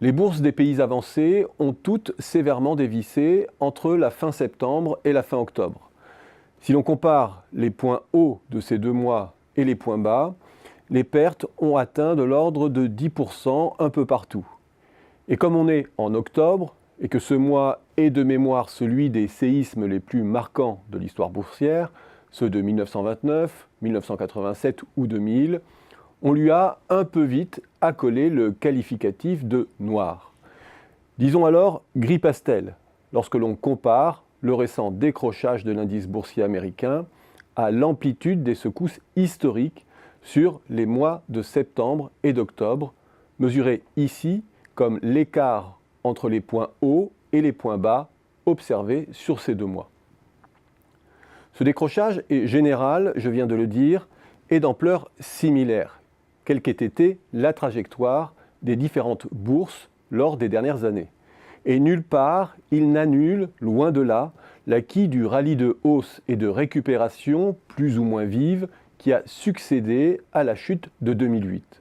Les bourses des pays avancés ont toutes sévèrement dévissé entre la fin septembre et la fin octobre. Si l'on compare les points hauts de ces 2 mois et les points bas, les pertes ont atteint de l'ordre de 10% un peu partout. Et comme on est en octobre, et que ce mois est de mémoire celui des séismes les plus marquants de l'histoire boursière, ceux de 1929, 1987 ou 2000, on lui a un peu vite accolé le qualificatif de noir. Disons alors gris pastel, lorsque l'on compare le récent décrochage de l'indice boursier américain à l'amplitude des secousses historiques sur les mois de septembre et d'octobre, mesurés ici comme l'écart entre les points hauts et les points bas observés sur ces 2 mois. Ce décrochage est général, je viens de le dire, et d'ampleur similaire, quelle qu'ait été la trajectoire des différentes bourses lors des dernières années. Et nulle part, il n'annule, loin de là, l'acquis du rallye de hausse et de récupération plus ou moins vive qui a succédé à la chute de 2008.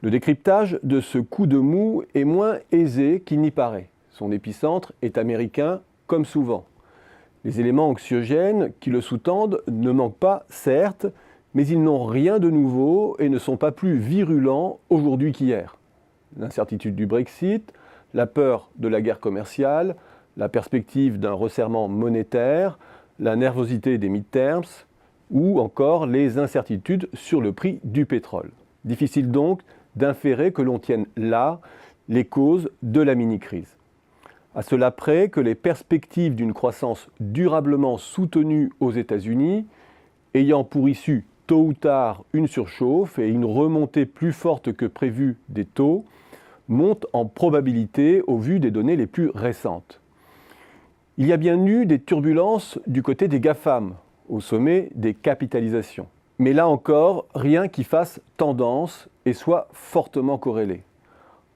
Le décryptage de ce coup de mou est moins aisé qu'il n'y paraît. Son épicentre est américain, comme souvent. Les éléments anxiogènes qui le sous-tendent ne manquent pas, certes, mais ils n'ont rien de nouveau et ne sont pas plus virulents aujourd'hui qu'hier. L'incertitude du Brexit, la peur de la guerre commerciale, la perspective d'un resserrement monétaire, la nervosité des midterms ou encore les incertitudes sur le prix du pétrole. Difficile donc d'inférer que l'on tienne là les causes de la mini-crise. À cela près que les perspectives d'une croissance durablement soutenue aux États-Unis, ayant pour issue tôt ou tard une surchauffe et une remontée plus forte que prévue des taux, montent en probabilité au vu des données les plus récentes. Il y a bien eu des turbulences du côté des GAFAM, au sommet des capitalisations. Mais là encore, rien qui fasse tendance et soit fortement corrélé.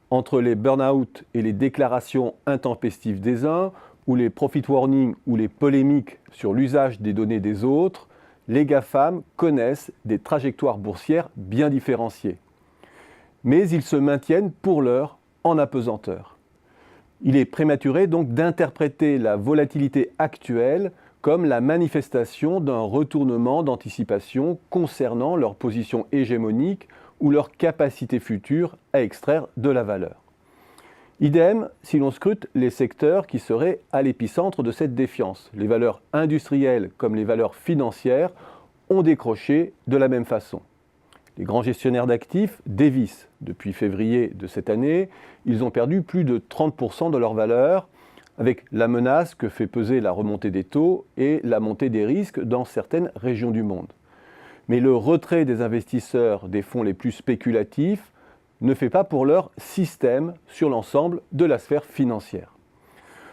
Entre les burn-out et les déclarations intempestives des uns, ou les profit warnings ou les polémiques sur l'usage des données des autres, les GAFAM connaissent des trajectoires boursières bien différenciées. Mais ils se maintiennent pour l'heure en apesanteur. Il est prématuré donc d'interpréter la volatilité actuelle comme la manifestation d'un retournement d'anticipation concernant leur position hégémonique ou leur capacité future à extraire de la valeur. Idem si l'on scrute les secteurs qui seraient à l'épicentre de cette défiance. Les valeurs industrielles comme les valeurs financières ont décroché de la même façon. Les grands gestionnaires d'actifs dévissent. Depuis février de cette année, ils ont perdu plus de 30% de leur valeur, avec la menace que fait peser la remontée des taux et la montée des risques dans certaines régions du monde. Mais le retrait des investisseurs des fonds les plus spéculatifs ne fait pas pour leur système sur l'ensemble de la sphère financière.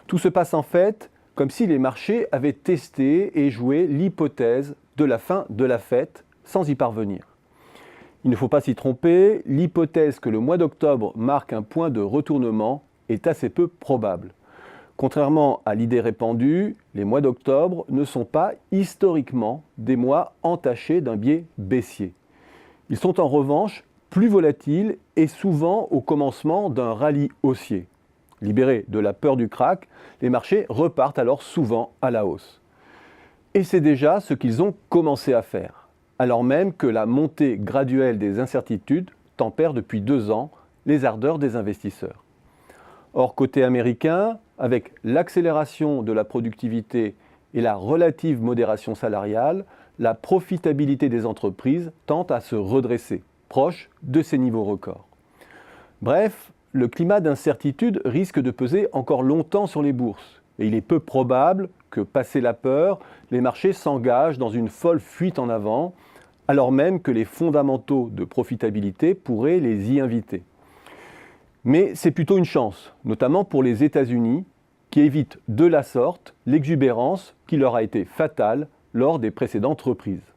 Tout se passe en fait comme si les marchés avaient testé et joué l'hypothèse de la fin de la fête sans y parvenir. Il ne faut pas s'y tromper, l'hypothèse que le mois d'octobre marque un point de retournement est assez peu probable. Contrairement à l'idée répandue, les mois d'octobre ne sont pas historiquement des mois entachés d'un biais baissier. Ils sont en revanche plus volatiles et souvent au commencement d'un rallye haussier. Libérés de la peur du krach, les marchés repartent alors souvent à la hausse. Et c'est déjà ce qu'ils ont commencé à faire, alors même que la montée graduelle des incertitudes tempère depuis 2 ans les ardeurs des investisseurs. Or, côté américain, avec l'accélération de la productivité et la relative modération salariale, la profitabilité des entreprises tend à se redresser, proche de ces niveaux records. Bref, le climat d'incertitude risque de peser encore longtemps sur les bourses. Et il est peu probable que, passé la peur, les marchés s'engagent dans une folle fuite en avant, alors même que les fondamentaux de profitabilité pourraient les y inviter. Mais c'est plutôt une chance, notamment pour les États-Unis, qui évitent de la sorte l'exubérance qui leur a été fatale lors des précédentes reprises.